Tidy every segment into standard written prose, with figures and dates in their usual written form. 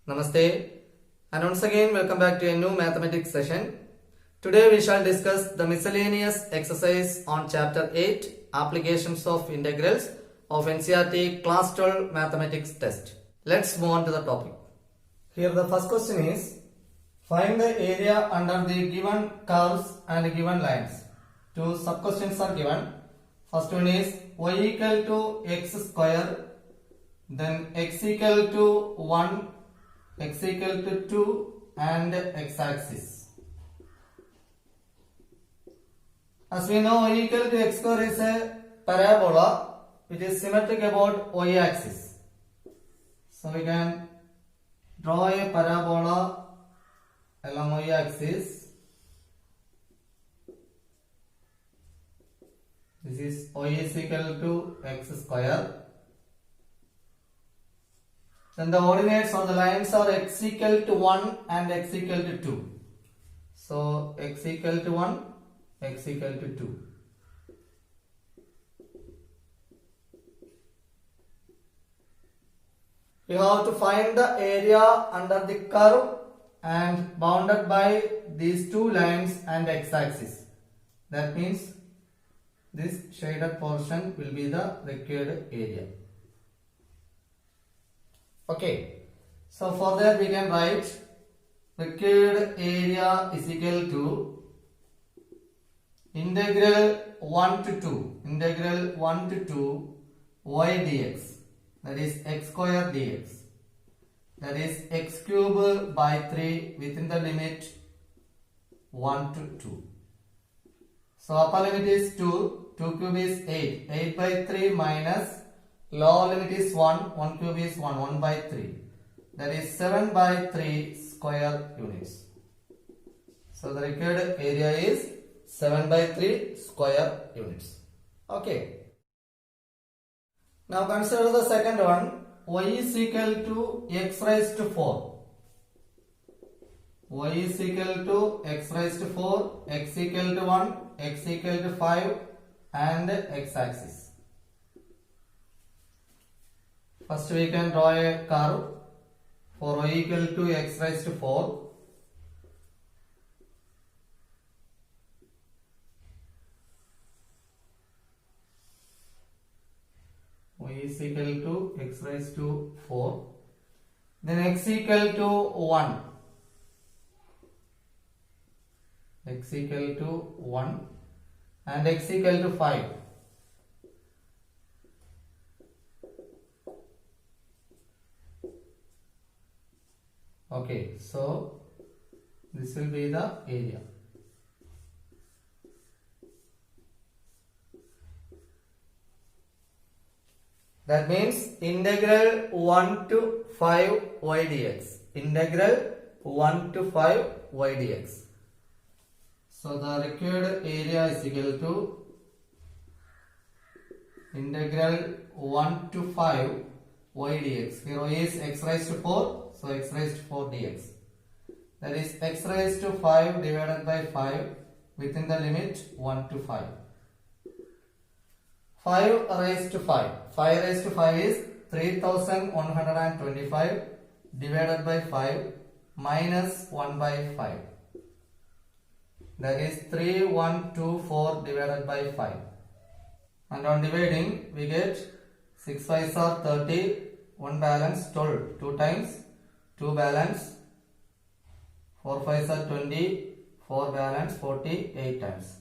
Namaste, and once again welcome back to a new mathematics session. Today we shall discuss the miscellaneous exercise on chapter 8 applications of integrals of NCERT class 12 mathematics test. Let's move on to the topic. Here the first question is find the area under the given curves and given lines. Two sub questions are given. First one is y equal to x square, then x equal to 1, x equal to 2 and x axis. As we know, y equal to x square is a parabola which is symmetric about y axis. So we can draw a parabola along y axis. This is y is equal to x square. Then the ordinates or the lines are x equal to 1 and x equal to 2. So x equal to 1, x equal to 2. You have to find the area under the curve and bounded by these two lines and x-axis. That means this shaded portion will be the required area. Okay, so for that we can write required area is equal to integral 1 to 2 y dx, that is x square dx, that is x cube by 3 within the limit 1 to 2. So upper limit is 2, 2 cube is 8, 8 by 3 minus lower limit is 1, 1 cube is 1, 1 by 3. That is 7 by 3 square units. So the required area is 7 by 3 square units. Okay. Now consider the second one. Y is equal to x raised to 4. Y is equal to x raised to 4, x equal to 1, x equal to 5 and x axis. First we can draw a curve for y equal to x raised to 4. Y is equal to x raised to 4. Then x equal to 1. X equal to 1 and x equal to 5. Okay, so this will be the area. That means integral 1 to 5 y dx. Integral 1 to 5 y dx. So the required area is equal to integral 1 to 5 y dx. Here y is x raised to 4. So x raised to 4 dx. That is x raised to 5 divided by 5 within the limit 1 to 5. 5 raised to 5. 5 raised to 5 is 3125 divided by 5 minus 1 by 5. That is 3124 divided by 5. And on dividing we get 6 5s are 30, 1 balance 12, 2 times 2 balance, 4 5s are 20, 4 balance 48 times.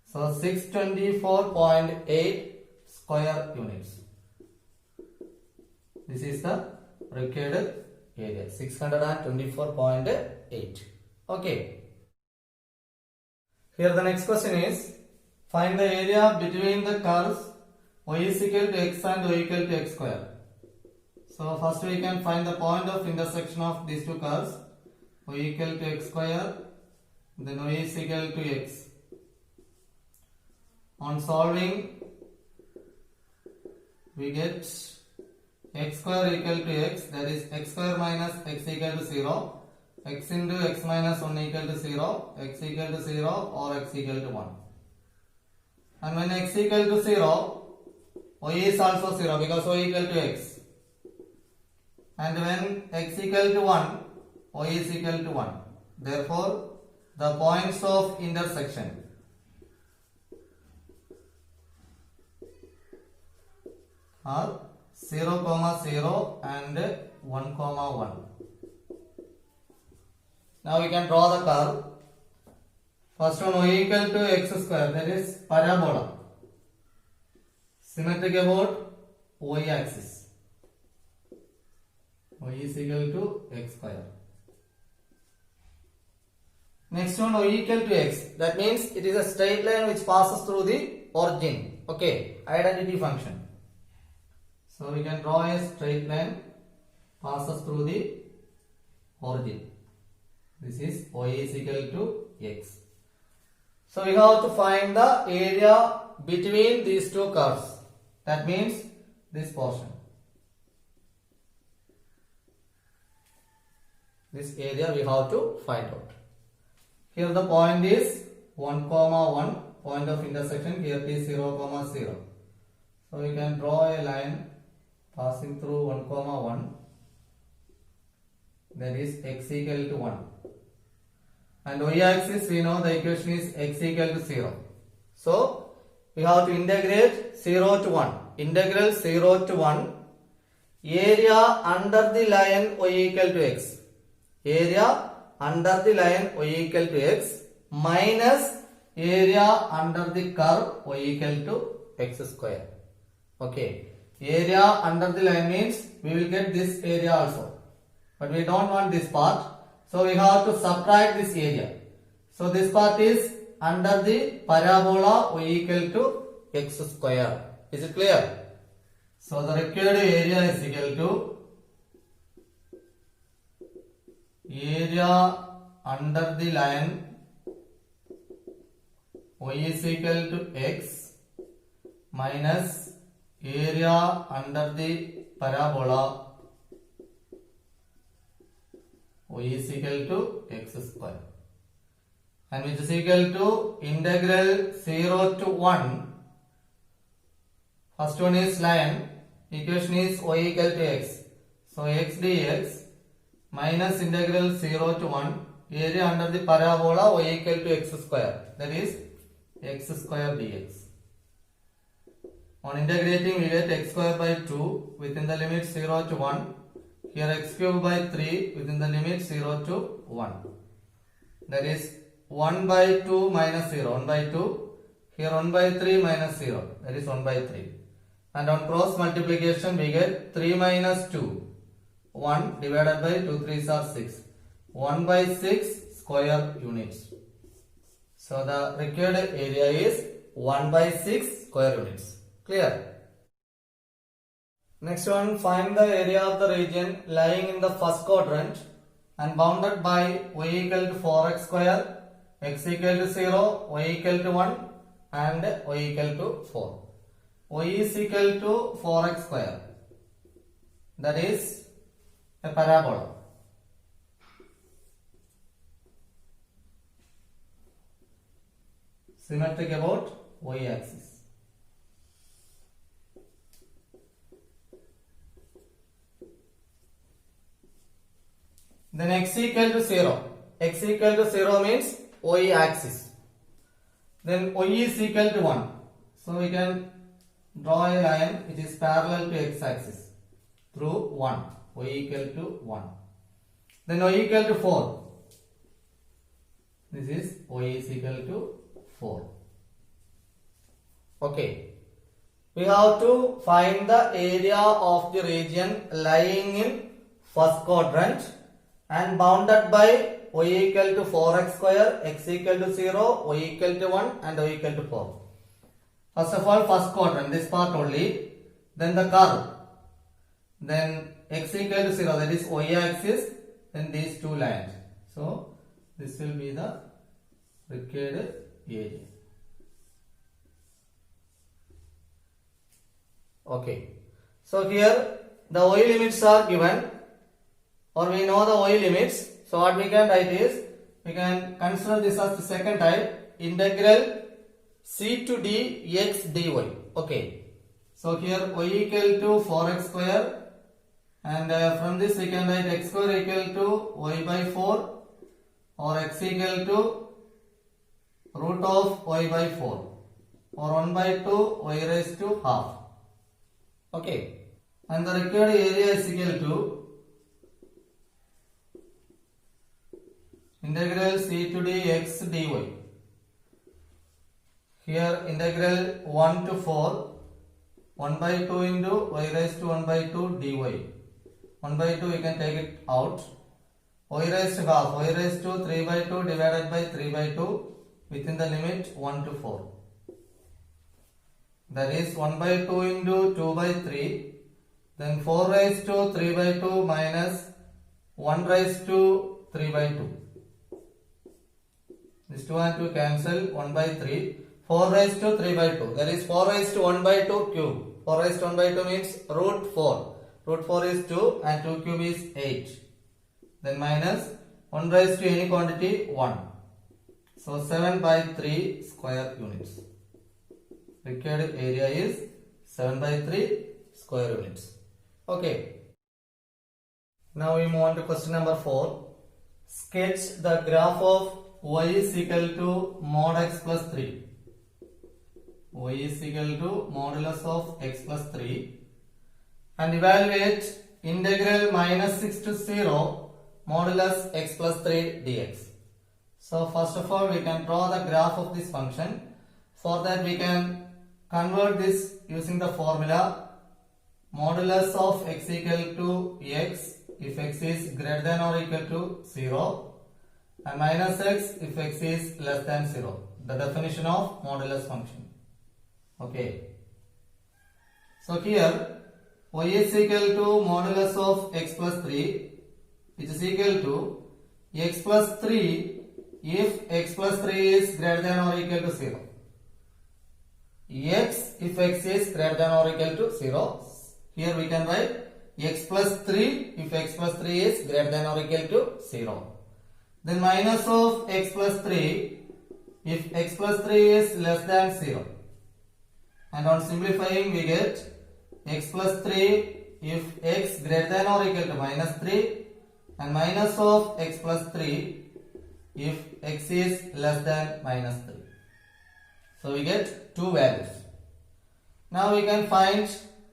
So 624.8 square units. This is the required area, 624.8. Okay. Here the next question is find the area between the curves y is equal to x and y equal to x square. So first we can find the point of intersection of these two curves, y equal to x square, then y is equal to x. On solving, we get x square equal to x, that is x square minus x equal to 0, x into x minus 1 equal to 0, x equal to 0 or x equal to 1. And when x equal to 0, y is also 0 because y equal to x. and when x equal to 1, y is equal to 1. Therefore, the points of intersection are 0, 0 and 1, 1. Now we can draw the curve. First one, y equal to x square, that is parabola, symmetric about y axis. Y is equal to x square. Next one, y equal to x. That means it is a straight line which passes through the origin. Okay, identity function. So we can draw a straight line passes through the origin. This is y is equal to x. So we have to find the area between these two curves. That means this portion. This area we have to find out. Here the point is 1, 1, point of intersection. Here it is 0, 0. So we can draw a line passing through 1, 1. That is x equal to 1. And y axis, we know the equation is x equal to 0. So we have to integrate 0 to 1. Integral 0 to 1. Area under the line y equal to x. Area under the line y equal to x minus area under the curve y equal to x square. Okay. Area under the line means we will get this area also. But we don't want this part. So we have to subtract this area. So this part is under the parabola y equal to x square. Is it clear? So the required area is equal to area under the line y is equal to x minus area under the parabola y is equal to x square, and which is equal to integral 0 to 1. First one is line, equation is y equal to x. So x dx minus integral 0 to 1 area under the parabola y equal to x square, that is x square dx. On integrating we get x square by 2 within the limit 0 to 1. Here x cube by 3 within the limit 0 to 1. That is 1 by 2 minus 0, 1 by 2. Here 1 by 3 minus 0, that is 1 by 3. And on cross multiplication we get 3 minus 2. 1 divided by 2 3s are 6. 1 by 6 square units. So the required area is 1 by 6 square units. Clear? Next one, find the area of the region lying in the first quadrant and bounded by y equal to 4x square, x equal to 0, y equal to 1 and y equal to 4. Y is equal to 4x square. That is a parabola. Symmetric about y axis. Then x equal to 0. X equal to 0 means y axis. Then y is equal to 1. So we can draw a line which is parallel to x axis through 1. Y equal to 1. Then y equal to 4. This is y is equal to 4. Okay. We have to find the area of the region lying in first quadrant and bounded by y equal to 4x square, x equal to 0, y equal to 1 and y equal to 4. First of all, first quadrant, this part only. Then the curve. Then x equal to 0, that is y axis. Then these two lines. So this will be the required area. Okay. So here the y limits are given, or we know the y limits. So what we can write is, we can consider this as the second type, integral c to d x dy. Okay. So here y equal to 4x square, And from this we can write x square equal to y by 4 or x equal to root of y by 4 or 1 by 2 y raised to half. Okay. And the required area is equal to integral c to d x dy. Here integral 1 to 4, 1 by 2 into y raised to 1 by 2 dy. 1 by 2 you can take it out. Y raised to half, y raised to 3 by 2 divided by 3 by 2 within the limit 1 to 4. That is 1 by 2 into 2 by 3. Then 4 raised to 3 by 2 minus 1 raised to 3 by 2. This 2 and 2 cancel, 1 by 3. 4 raised to 3 by 2. That is 4 raised to 1 by 2 cube. 4 raised to 1 by 2 means root 4. Root 4 is 2 and 2 cube is 8. Then minus 1 raised to any quantity 1. So 7 by 3 square units. Required area is 7 by 3 square units. Okay. Now we move on to question number 4. Sketch the graph of y is equal to mod x plus 3. Y is equal to modulus of x plus 3 and evaluate integral minus 6 to 0 modulus x plus 3 dx. So first of all we can draw the graph of this function. For that we can convert this using the formula modulus of x equal to x if x is greater than or equal to 0 and minus x if x is less than 0. The definition of modulus function. Okay. So here y is equal to modulus of x plus 3 which is equal to x plus 3 if x plus 3 is greater than or equal to 0. X if x is greater than or equal to 0. Here we can write x plus 3 if x plus 3 is greater than or equal to 0. Then minus of x plus 3 if x plus 3 is less than 0. And on simplifying we get x plus 3 if x greater than or equal to minus 3 and minus of x plus 3 if x is less than minus 3. So we get two values. Now we can find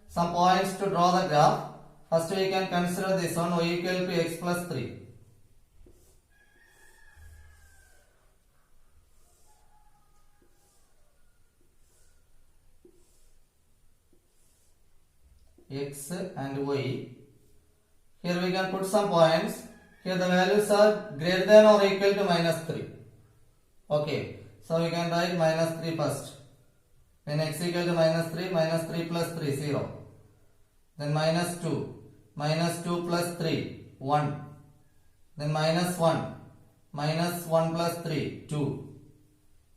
some points to draw the graph. First we can consider this one y equal to x plus 3. X and y. Here we can put some points. Here the values are greater than or equal to minus 3. Okay. So we can write minus 3 first. When x equal to minus 3 plus 3, 0. Then minus 2. Minus 2 plus 3, 1. Then minus 1. Minus 1 plus 3, 2.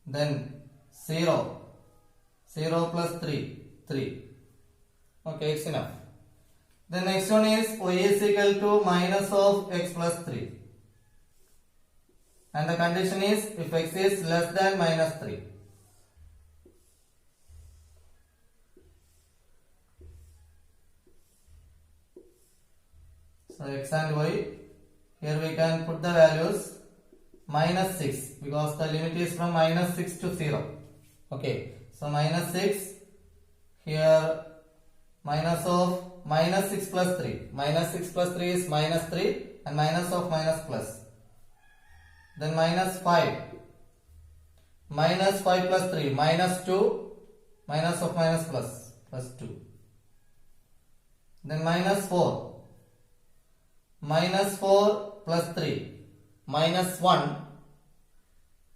Then 0. 0 plus 3, 3. Okay, it's enough. The next one is y is equal to minus of x plus 3. And the condition is if x is less than minus 3. So x and y, here we can put the values minus 6 because the limit is from minus 6 to 0. Okay, so minus 6, here minus of minus 6 plus 3. Minus 6 plus 3 is minus 3 and minus of minus plus. Then minus 5. Minus 5 plus 3. Minus 2. Minus of minus plus 2. Then minus 4. Minus 4 plus 3. Minus 1.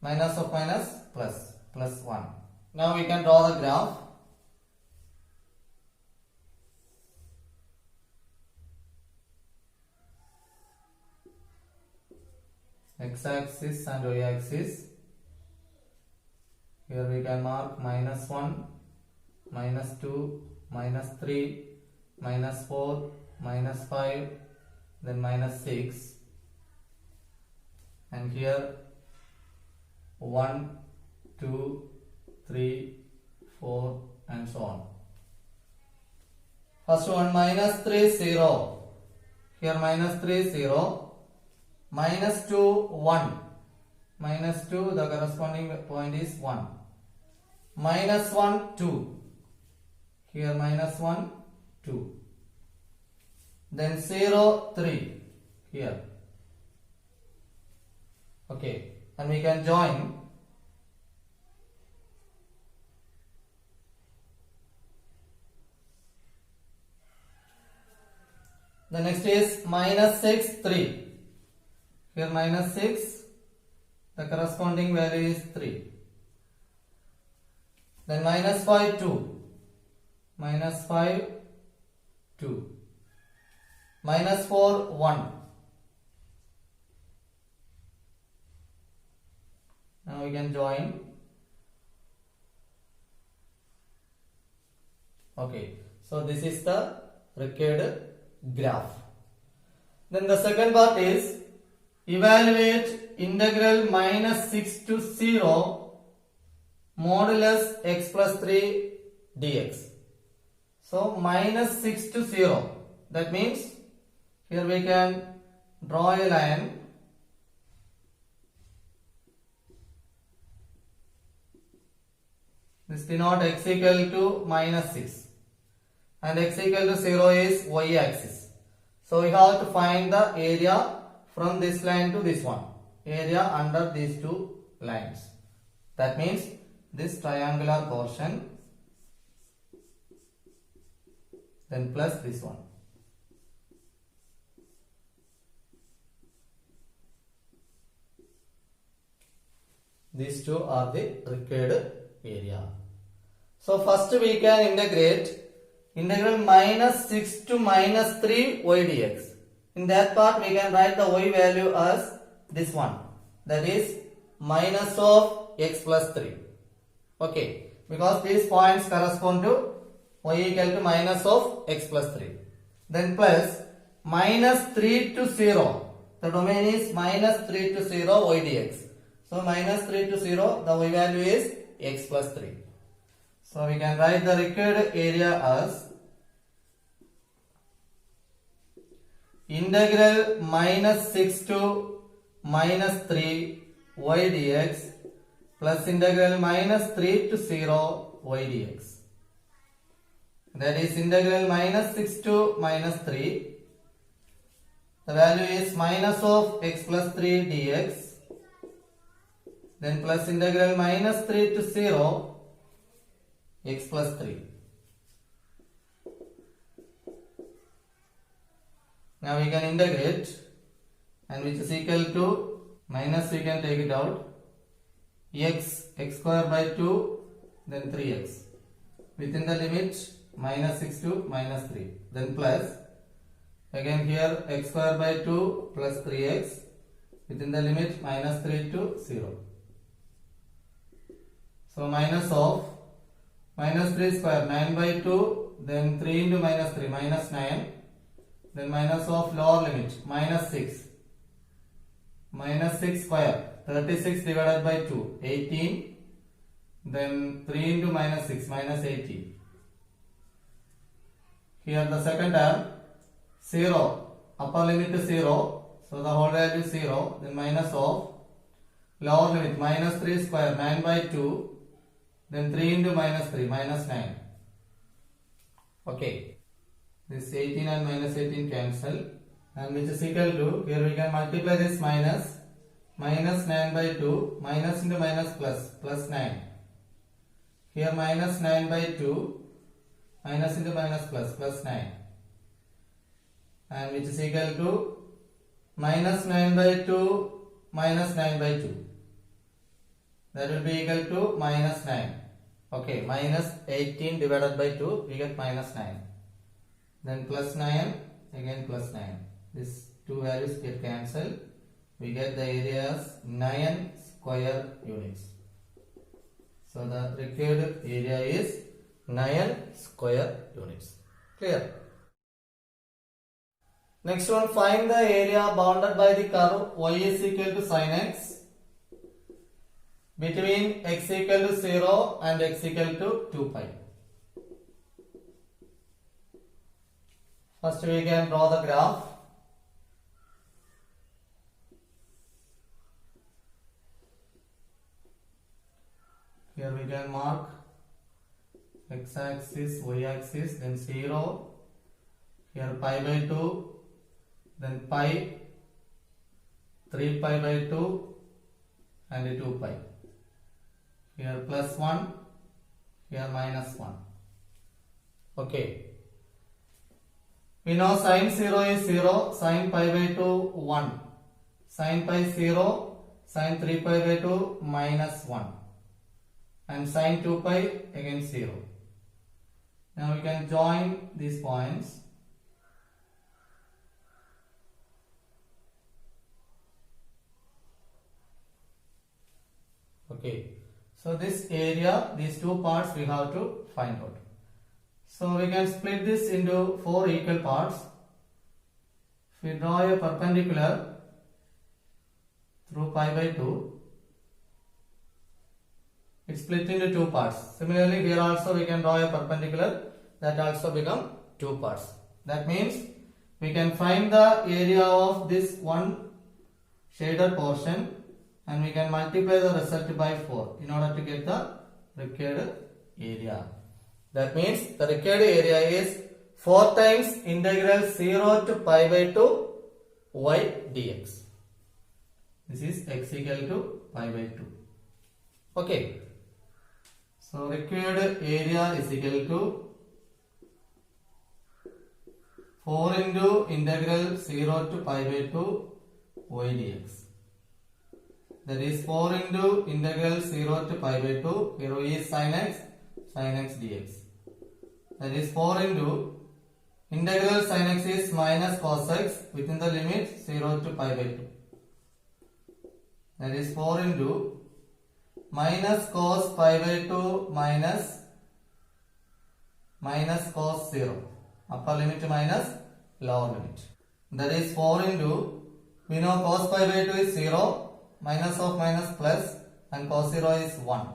Minus of minus plus 1. Now we can draw the graph. X-axis and y-axis. Here we can mark minus 1, minus 2, minus 3, minus 4, minus 5, then minus 6. And here 1, 2, 3, 4 and so on. First one minus 3, 0. Here minus 3 0, minus 2 1, minus 2 the corresponding point is 1, minus 1 2, here minus 1 2, then 0 3 here. Okay, and we can join. The next is minus 6 3, here minus 6, the corresponding value is 3, then minus 5 2, minus 5 2, minus 4 1. Now we can join. Okay, so this is the required graph. Then the second part is evaluate integral minus 6 to 0 modulus x plus 3 dx. So minus 6 to 0, that means here we can draw a line. This denote x equal to minus 6 and x equal to 0 is y axis. So we have to find the area from this line to this one, area under these two lines. That means this triangular portion, then plus this one. These two are the required area. So first we can integrate integral minus 6 to minus 3 y dx. In that part we can write the y value as this one, that is minus of x plus 3. Okay, because these points correspond to y equal to minus of x plus 3. Then plus minus 3 to 0. The domain is minus 3 to 0 y dx. So minus 3 to 0, the y value is x plus 3. So we can write the required area as integral minus 6 to minus 3 y dx plus integral minus 3 to 0 y dx. That is integral minus 6 to minus 3. The value is minus of x plus 3 dx. Then plus integral minus 3 to 0 x plus 3. Now we can integrate, and which is equal to minus, we can take it out, x square by 2, then 3x. Within the limit minus 6 to minus 3. Then plus, again here x square by 2 plus 3x, within the limit minus 3 to 0. So minus of minus 3 square, 9 by 2, then 3 into minus 3, minus 9, then minus of lower limit, minus 6, minus 6 square, 36 divided by 2, 18, then 3 into minus 6, minus 18. Here the second term, 0, upper limit is 0, so the whole value is 0, then minus of lower limit, minus 3 square, 9 by 2, then 3 into minus 3, minus 9. Okay. This 18 and minus 18 cancel. And which is equal to, here we can multiply this minus 9 by 2, minus into minus plus, plus 9. Here minus 9 by 2, minus into minus plus, plus 9. And which is equal to minus 9 by 2, minus 9 by 2. That will be equal to minus 9. Okay, minus 18 divided by 2, we get minus 9. Then plus 9, again plus 9. These two values get cancelled. We get the area as 9 square units. So the required area is 9 square units. Clear? Next one, find the area bounded by the curve y is equal to sin x between x equal to 0 and x equal to 2 pi. First we can draw the graph. Here we can mark x-axis, y-axis, then 0. Here pi by 2, then pi, 3 pi by 2 and 2 pi. Here plus 1, here minus 1. Okay. We know sin 0 is 0, sin pi by 2 1, sin pi 0, sin 3 pi by 2 minus 1 and sin 2 pi again 0. Now we can join these points. Okay, so this area, these two parts we have to find out. So we can split this into 4 equal parts. If we draw a perpendicular through pi by 2, it's split into 2 parts. Similarly, here also we can draw a perpendicular, that also become 2 parts. That means we can find the area of this one shaded portion and we can multiply the result by 4 in order to get the required area. That means the required area is 4 times integral 0 to pi by 2 y dx. This is x equal to pi by 2. Okay. So required area is equal to 4 into integral 0 to pi by 2 y dx. That is 4 into integral 0 to pi by 2, here y is sin x dx. That is 4 into integral sin x is minus cos x within the limit 0 to pi by 2. That is 4 into minus cos pi by 2 minus cos 0. Upper limit minus lower limit. That is 4 into, we know cos pi by 2 is 0, minus of minus plus, and cos 0 is 1.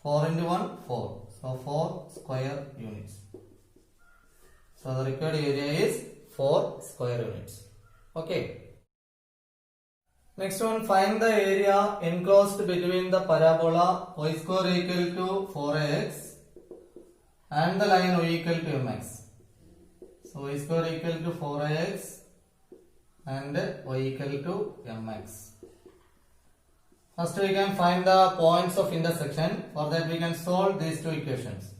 4 into 1, 4. So 4 square units. So the required area is 4 square units. Okay. Next one, find the area enclosed between the parabola y square equal to 4ax and the line y equal to mx. So y square equal to 4ax and y equal to mx. First we can find the points of intersection. For that we can solve these two equations.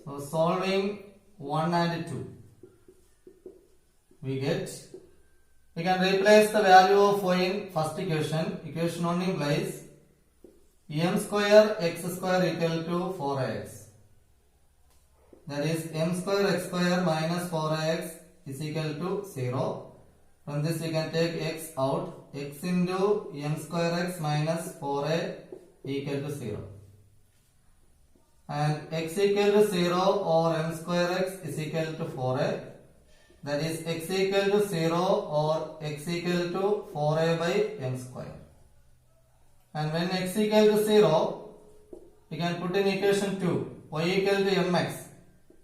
So solving 1 and 2, we can replace the value of y in first equation. Equation 1 implies m square x square equal to 4ax. That is m square x square minus 4ax is equal to 0. From this we can take x out. X into m square x minus 4a equal to 0. And x equal to 0 or m square x is equal to 4a. That is x equal to 0 or x equal to 4a by m square. And when x equal to 0, we can put in equation 2. Y equal to mx.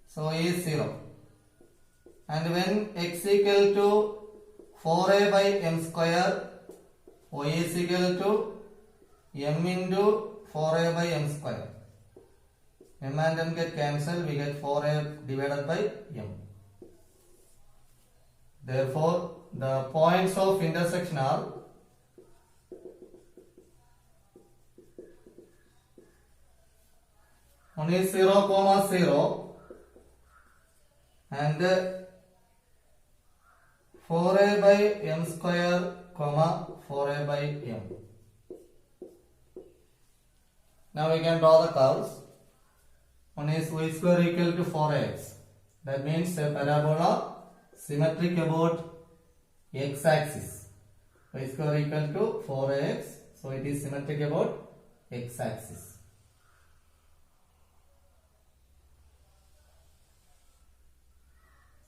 So y is 0. And when x equal to 4a by m square, y is equal to m into 4a by m square. M and m get cancelled, we get 4a divided by m. Therefore, the points of intersection are one is 0, 0 and 4a by m square, 4a by m. Now we can draw the curves. One is y square equal to 4x. That means a parabola symmetric about x axis. Y square equal to 4x. So it is symmetric about x axis.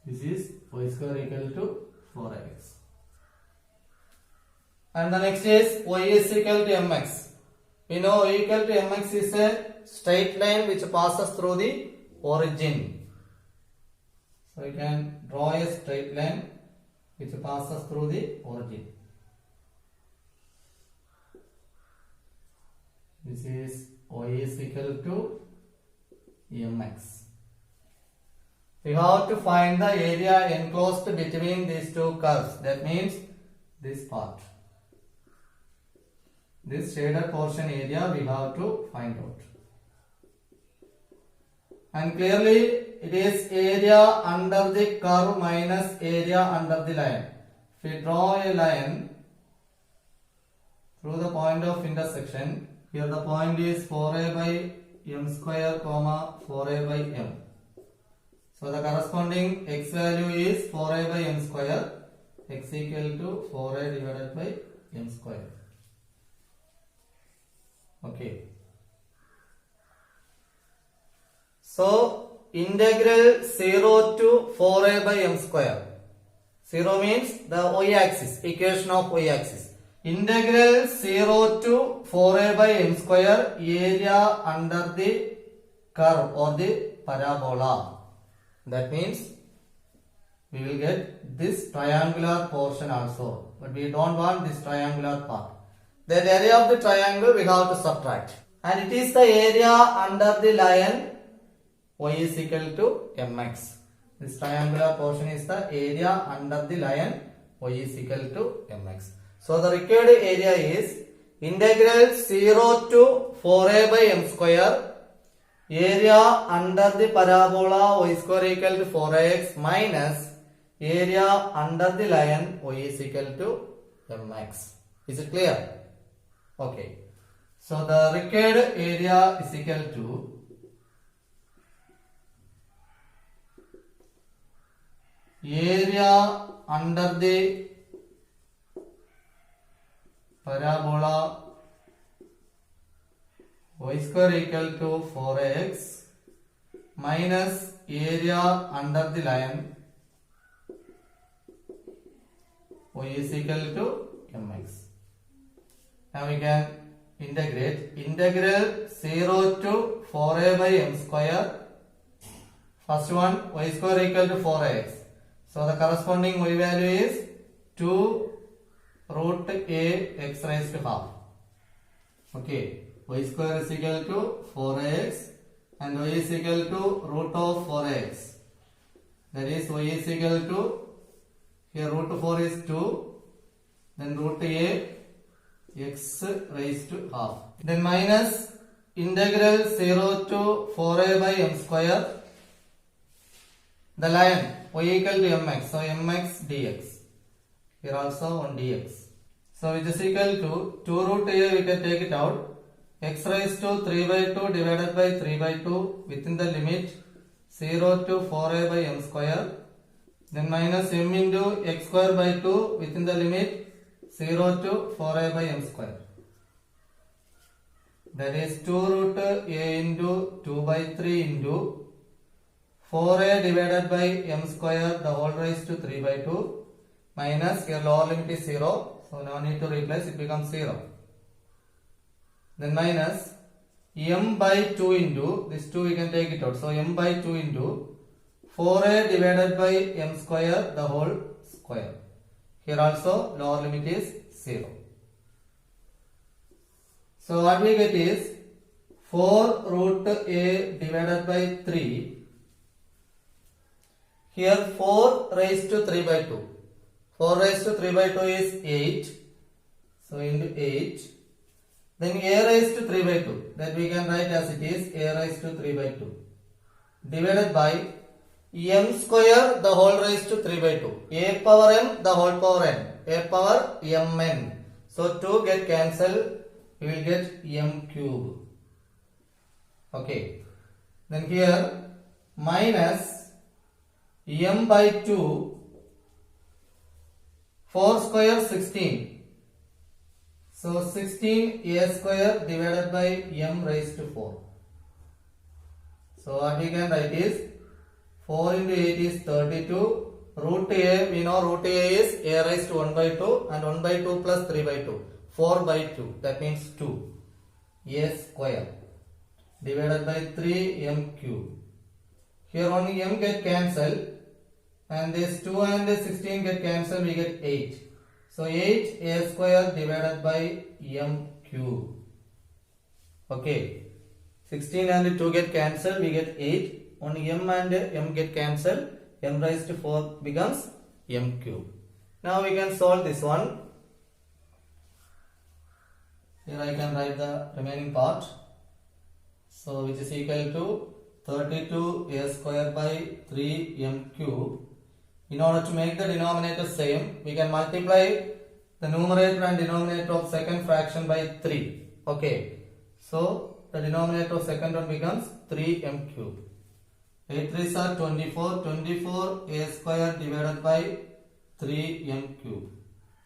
This is y square equal to 4x. And the next is y is equal to mx. We know y equal to mx is a straight line which passes through the origin. So we can draw a straight line which passes through the origin. This is y is equal to mx. We have to find the area enclosed between these two curves. That means this part. This shaded portion area we have to find out. And clearly it is area under the curve minus area under the line. If we draw a line through the point of intersection, here the point is 4a by m square comma 4a by m. So the corresponding x value is 4a by m square, x equal to 4a divided by m square. Okay. So integral 0 to 4a by m square. 0 means the y-axis, equation of y-axis. Integral 0 to 4a by m square, area under the curve or the parabola. That means we will get this triangular portion also. But we don't want this triangular part. That area of the triangle we have to subtract. And it is the area under the line y is equal to mx. This triangular portion is the area under the line y is equal to mx. So the required area is integral 0 to 4a by m square, area under the parabola y square equal to 4x minus area under the line y is equal to mx. Is it clear? Okay. So the required area is equal to area under the parabola y square equal to 4x minus area under the line y is equal to mx. Now we can integrate. Integral 0 to 4a by m square. First one y square equal to 4x. So the corresponding y value is 2 root a x raised to half. Okay, y square is equal to 4x and y is equal to root of 4x. That is y is equal to, here root 4 is 2, then root a x raised to half. Then minus integral 0 to 4a by m square. The line y equal to mx, so mx dx. Here also 1 dx. So which is equal to 2 root a, we can take it out. X raised to 3 by 2 divided by 3 by 2 within the limit 0 to 4a by m square. Then minus m into x square by 2 within the limit 0 to 4a by m square. That is 2 root a into 2 by 3 into 4a divided by m square the whole raised to 3 by 2 minus, here lower limit is 0, so no need to replace, it becomes 0. Then minus m by 2 into, this 2 we can take it out, so m by 2 into 4a divided by m square the whole square. Here also lower limit is 0. So what we get is 4 root a divided by 3. Here 4 raised to 3 by 2. 4 raised to 3 by 2 is 8. So into 8. Then a raised to 3 by 2. That we can write as it is a raised to 3 by 2. Divided by m square the whole raised to 3 by 2. A power m the whole power n. A power mn. So 2 get cancelled. We will get m cube. Okay. Then here minus m by 2. 4 square 16. So 16 a square divided by m raised to 4. So what we can write is 4 into 8 is 32. Root a, we know root a is a raised to 1 by 2 and 1 by 2 plus 3 by 2. 4 by 2, that means 2. A square divided by 3 m cube. Here only m get cancelled and this 2 and this 16 get cancelled, we get 8. So 8 a square divided by m cube. Okay. 16 and 2 get cancelled, we get 8. Only m and m get cancelled. M raised to 4 becomes m cube. Now we can solve this one. Here I can write the remaining part. So which is equal to 32 a square by 3 m cube. In order to make the denominator same, we can multiply the numerator and denominator of second fraction by 3. Okay. So the denominator of second one becomes 3m cube. 8 3s are 24. 24 a square divided by 3m cube.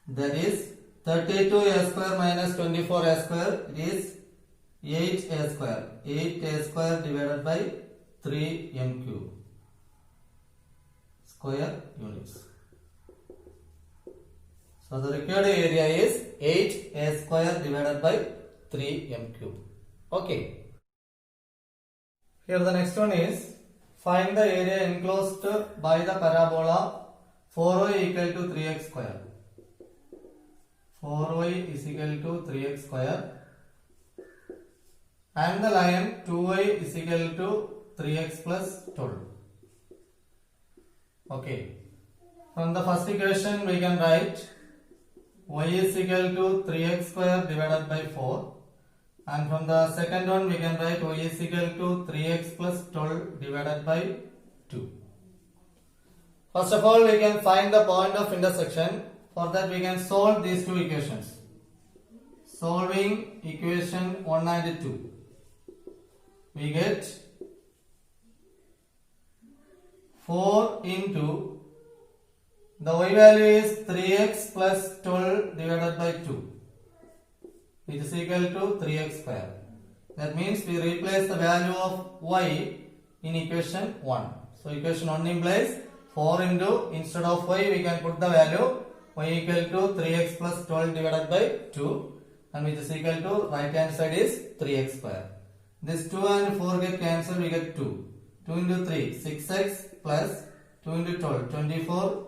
That is 32 a square minus 24 a square is 8 a square. 8 a square divided by 3m cube. Square units. So the required area is 8 a square divided by 3m cube. Okay. Here the next one is find the area enclosed by the parabola 4y equal to 3x square. 4y is equal to 3x square and the line 2y is equal to 3x plus 12. Okay. From the first equation we can write y is equal to 3x square divided by 4. And from the second one we can write y is equal to 3x plus 12 divided by 2. First of all we can find the point of intersection. For that we can solve these two equations. Solving equation 1 and 2. We get 4 into the y value is 3x plus 12 divided by 2. It is equal to 3x square. That means we replace the value of y in equation 1. So equation 1 implies 4 into, instead of y we can put the value y equal to 3x plus 12 divided by 2 and which is equal to right hand side is 3x square. This 2 and 4 get cancelled, we get 2. 2 into 3 6x plus 2 into 12 24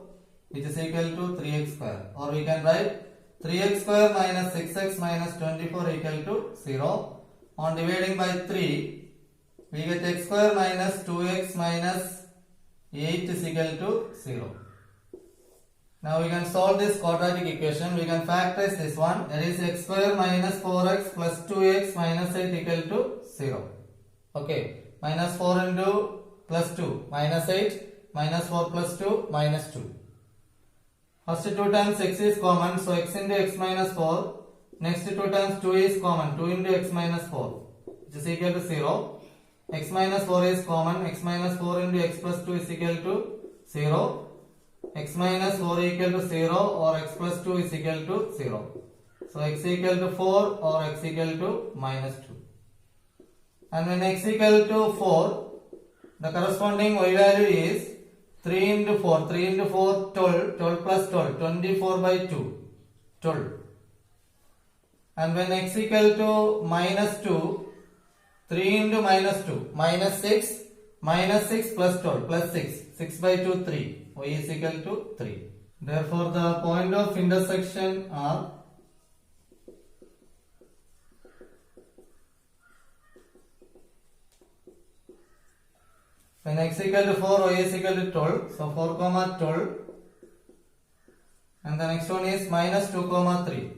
which is equal to 3x square, or we can write 3x square minus 6x minus 24 equal to 0. On dividing by 3, we get x square minus 2x minus 8 is equal to 0. Now we can solve this quadratic equation. We can factorize this one. That is x square minus 4x plus 2x minus 8 equal to 0. Okay. Minus 4 into plus 2 minus 8 minus 4 plus 2 minus 2. First 2 times x is common, so x into x minus 4. Next 2 times 2 is common, 2 into x minus 4, which is equal to 0. X minus 4 is common, x minus 4 into x plus 2 is equal to 0. X minus 4 equal to 0 or x plus 2 is equal to 0. So x equal to 4 or x equal to minus 2. And when x equal to 4, the corresponding y value is 3 into 4, 3 into 4, 12, 12 plus 12, 24 by 2, 12. And when x equal to minus 2, 3 into minus 2, minus 6 plus 12, plus 6, 6 by 2, 3, y is equal to 3. Therefore, the point of intersection are when x equal to 4, y is equal to 12. So 4 comma 12. And the next one is minus 2 comma 3.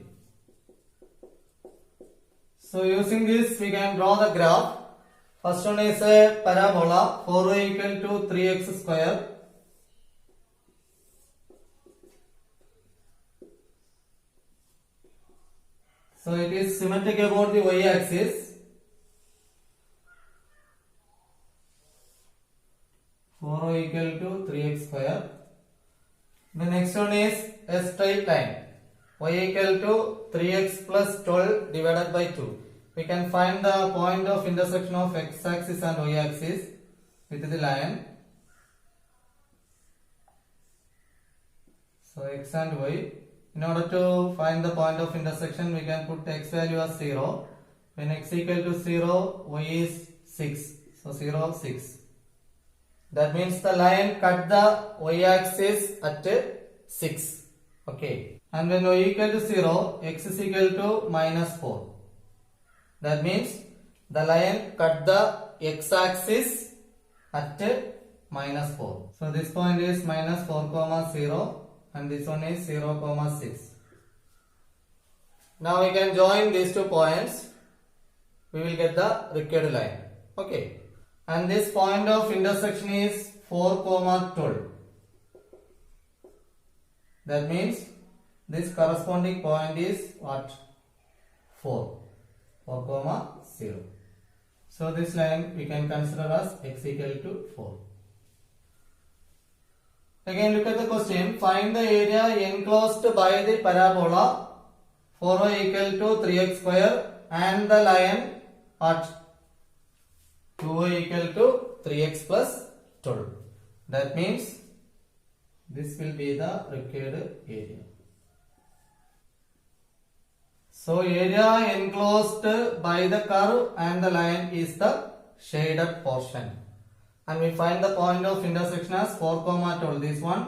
So using this we can draw the graph. First one is a parabola 4y equal to 3x square. So it is symmetric about the y axis. 4y equal to 3x square. The next one is a straight line. Y equal to 3x plus 12 divided by 2. We can find the point of intersection of x axis and y axis with the line. So x and y. In order to find the point of intersection, we can put x value as 0. When x equal to 0, y is 6. So 0, 6. That means the line cut the y axis at 6. Okay. And when y equal to 0, x is equal to minus 4. That means the line cut the x-axis at -4. So this point is -4, 0 and this one is 0, 6. Now we can join these 2 points. We will get the required line. Okay. And this point of intersection is 4, 12. That means this corresponding point is what? 4, 0. So this line we can consider as x equal to 4. Again look at the question. Find the area enclosed by the parabola 4y equal to 3x square and the line at 2y equal to 3x plus 12. That means this will be the required area. So area enclosed by the curve and the line is the shaded portion. And we find the point of intersection as 4, 12, this one,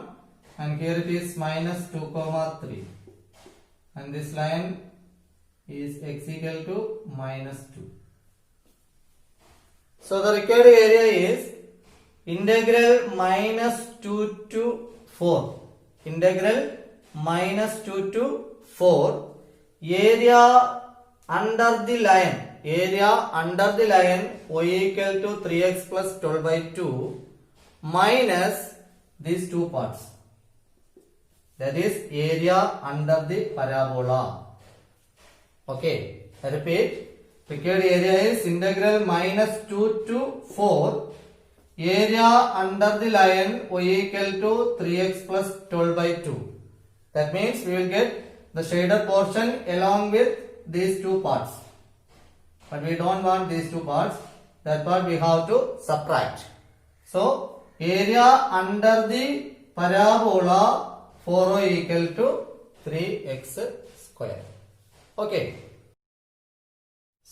and here it is -2, 3. And this line is x equal to -2. So the required area is integral -2 to 4. Integral -2 to 4. Area under the line. Area under the line y equal to 3x plus 12 by 2 minus these 2 parts. That is area under the parabola. Okay, I repeat. Required area is integral -2 to 4. Area under the line y equal to 3x plus 12 by 2. That means we will get the shaded portion along with these 2 parts. But we don't want these 2 parts. That part we have to subtract. So area under the parabola 4y equal to 3x square. Okay.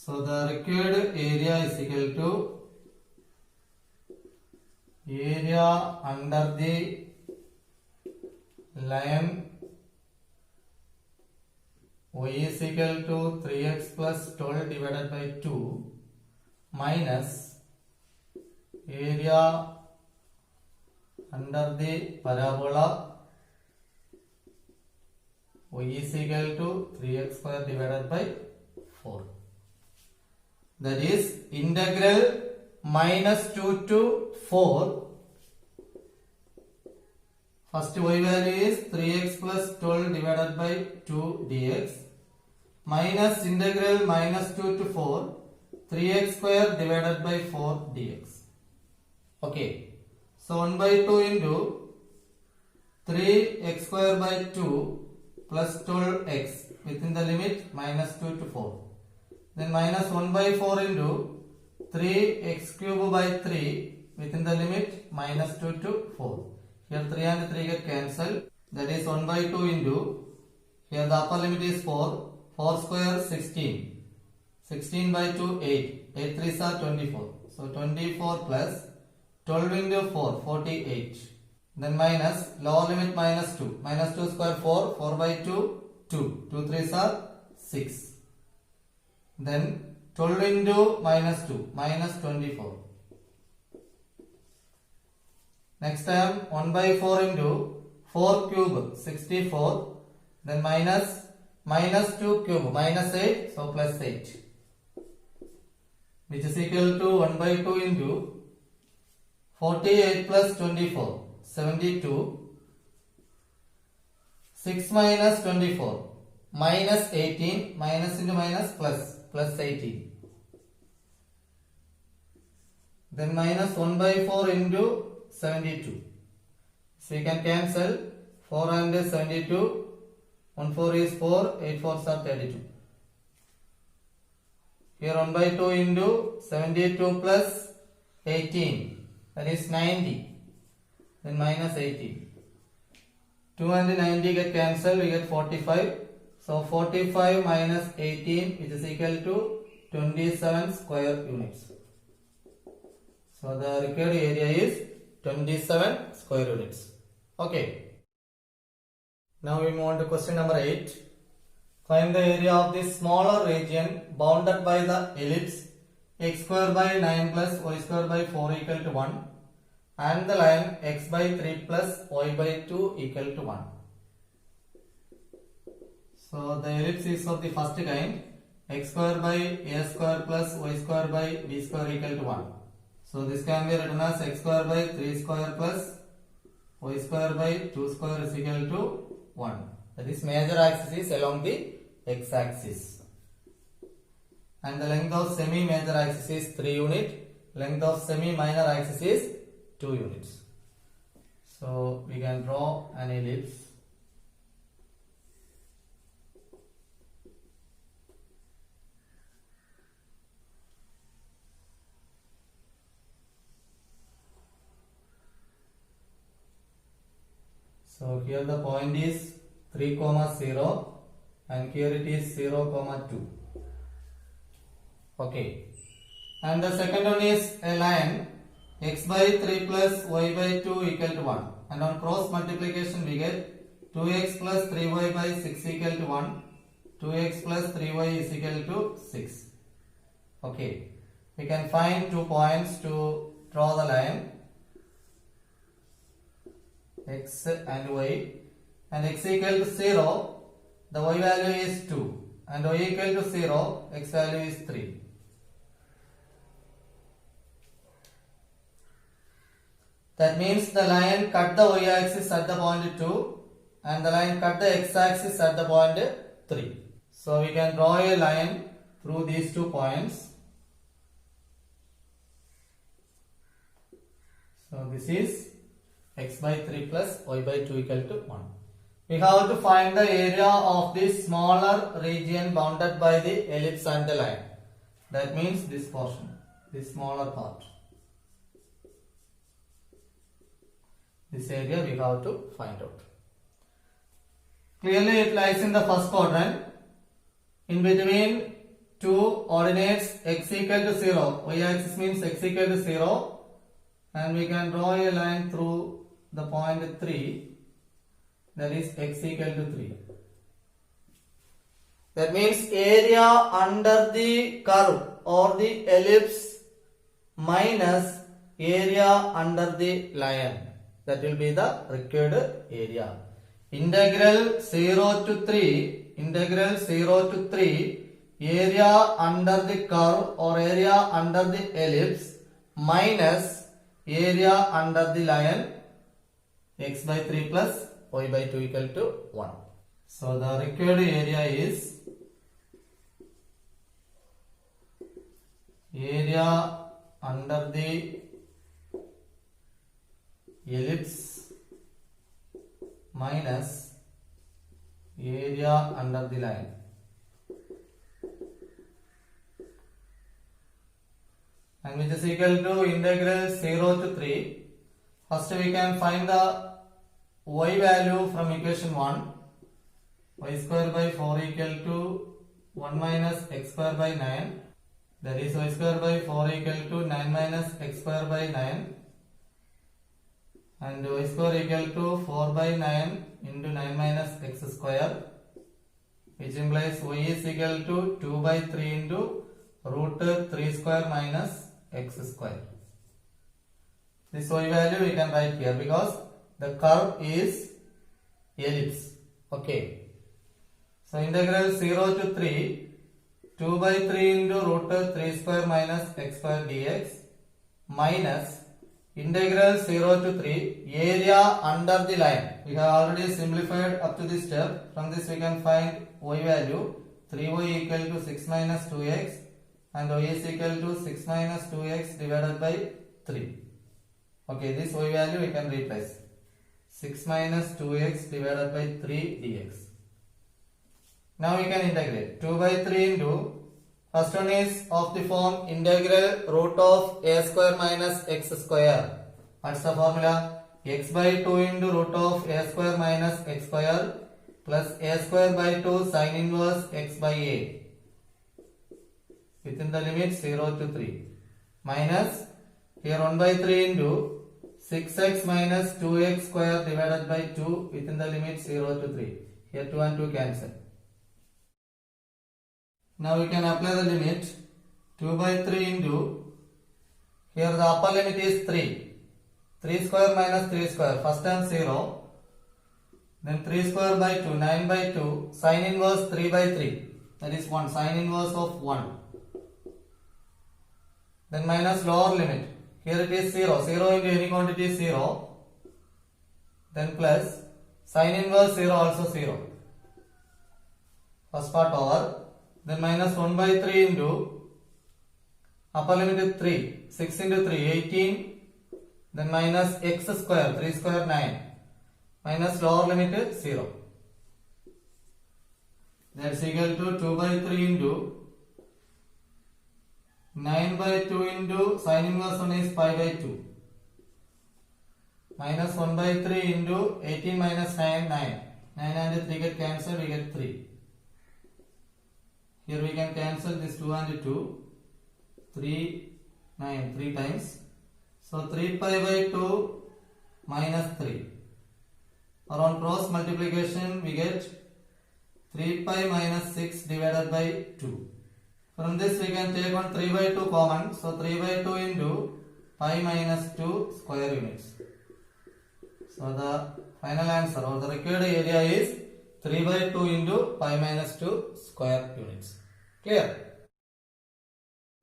So the required area is equal to area under the line y is equal to 3x plus 12 divided by 2 minus area under the parabola y is equal to 3x square divided by 4. That is integral -2 to 4. First y value is 3x plus 12 divided by 2 dx minus integral -2 to 4 3x square divided by 4 dx. Okay. So 1 by 2 into 3x square by 2 plus 12x within the limit -2 to 4. Then minus 1 by 4 into 3x cube by 3 within the limit -2 to 4. Here 3 and 3 get cancelled. That is 1 by 2 into, here the upper limit is 4. 4 square 16. 16 by 2 8. 8 3s are 24. So 24 plus 12 into 4 48. Then minus lower limit -2. -2 square 4. 4 by 2 2. 2 3s are 6. Then 12 into -2 -24. Next time 1 by 4 into 4 cube 64. Then -2 cube -8. So plus 8. Which is equal to 1 by 2 into 48 plus 24. 72. 6 minus 24. Minus 18. Minus into minus plus 18. Then minus 1 by 4 into 72. So you can cancel 4 and 72. 1 4 is 4. 8 4s are 32. Here 1 by 2 into 72 plus 18. That is 90. Then minus 18. 2 and 90 get cancelled. We get 45. So 45 minus 18 which is equal to 27 square units. So the required area is 27 square units. Okay. Now we move on to question number 8. Find the area of the smaller region bounded by the ellipse x square by 9 plus y square by 4 equal to 1, and the line x by 3 plus y by 2 equal to 1. So the ellipse is of the first kind, x square by a square plus y square by b square equal to 1. So this can be written as x square by 3 square plus y square by 2 square is equal to 1. That is, major axis is along the x axis. And the length of semi-major axis is 3 units. Length of semi-minor axis is 2 units. So we can draw an ellipse. So here the point is 3, 0, and here it is 0, 2. Okay. And the second one is a line x by 3 plus y by 2 equal to 1. And on cross multiplication we get 2x plus 3y by 6 equal to 1. 2x plus 3y is equal to 6. Okay. We can find 2 points to draw the line x and y, and x equal to 0, the y value is 2, and y equal to 0, x value is 3. That means the line cut the y axis at the point 2 and the line cut the x axis at the point 3. So we can draw a line through these 2 points. So this is x by 3 plus y by 2 equal to 1. We have to find the area of this smaller region bounded by the ellipse and the line. That means this portion, this smaller part. This area we have to find out. Clearly it lies in the first quadrant. In between two ordinates x equal to 0, y axis means x equal to 0, and we can draw a line through the point 3, that is x equal to 3. That means area under the curve or the ellipse minus area under the line. That will be the required area. Integral 0 to 3, area under the curve or area under the ellipse minus area under the line, x by 3 plus y by 2 equal to 1. So the required area is area under the ellipse minus area under the line. And which is equal to integral 0 to 3. First we can find the y value from equation 1. Y square by 4 equal to 1 minus x square by 9. That is, y square by 4 equal to 9 minus x square by 9. And y square equal to 4 by 9 into 9 minus x square, which implies y is equal to 2 by 3 into root 3 square minus x square. This y value we can write here because the curve is ellipse. Okay. So integral 0 to 3, 2 by 3 into root 3 square minus x square dx minus integral 0 to 3 area under the line. We have already simplified up to this step. From this we can find y value 3y equal to 6 minus 2x and y is equal to 6 minus 2x divided by 3. Okay, this y value we can replace. 6 minus 2x divided by 3 dx. Now we can integrate 2 by 3 into, first one is of the form integral root of a square minus x square. What's the formula? X by 2 into root of a square minus x square plus a square by 2 sin inverse x by a within the limit 0 to 3 minus here 1 by 3 into 6x minus 2x square divided by 2 within the limit 0 to 3. Here 2 and 2 cancel. Now we can apply the limit 2 by 3 into, here the upper limit is 3. 3 square minus 3 square, first term 0. Then 3 square by 2, 9 by 2, sin inverse 3 by 3. That is 1, sin inverse of 1. Then minus lower limit. Here it is 0. 0 into any quantity is 0. Then plus sin inverse 0 also 0. First part over. Then minus 1 by 3 into upper limit is 3. 6 into 3, 18. Then minus x square, 3 square 9. Minus lower limit is 0. That's equal to 2 by 3 into 9 by 2 into sin inverse 1 is pi by 2. Minus 1 by 3 into 18 minus 9, 9. 9 and 3 get cancelled, we get 3. Here we can cancel this 2 and 2. 3, 9, 3 times. So 3 pi by 2 minus 3. Or on cross multiplication we get 3 pi minus 6 divided by 2. From this we can take on 3 by 2 common. So 3 by 2 into pi minus 2 square units. So the final answer or the required area is 3 by 2 into pi minus 2 square units. Clear?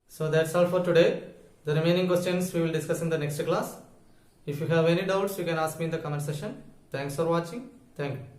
So that's all for today. The remaining questions we will discuss in the next class. If you have any doubts, you can ask me in the comment section. Thanks for watching. Thank you.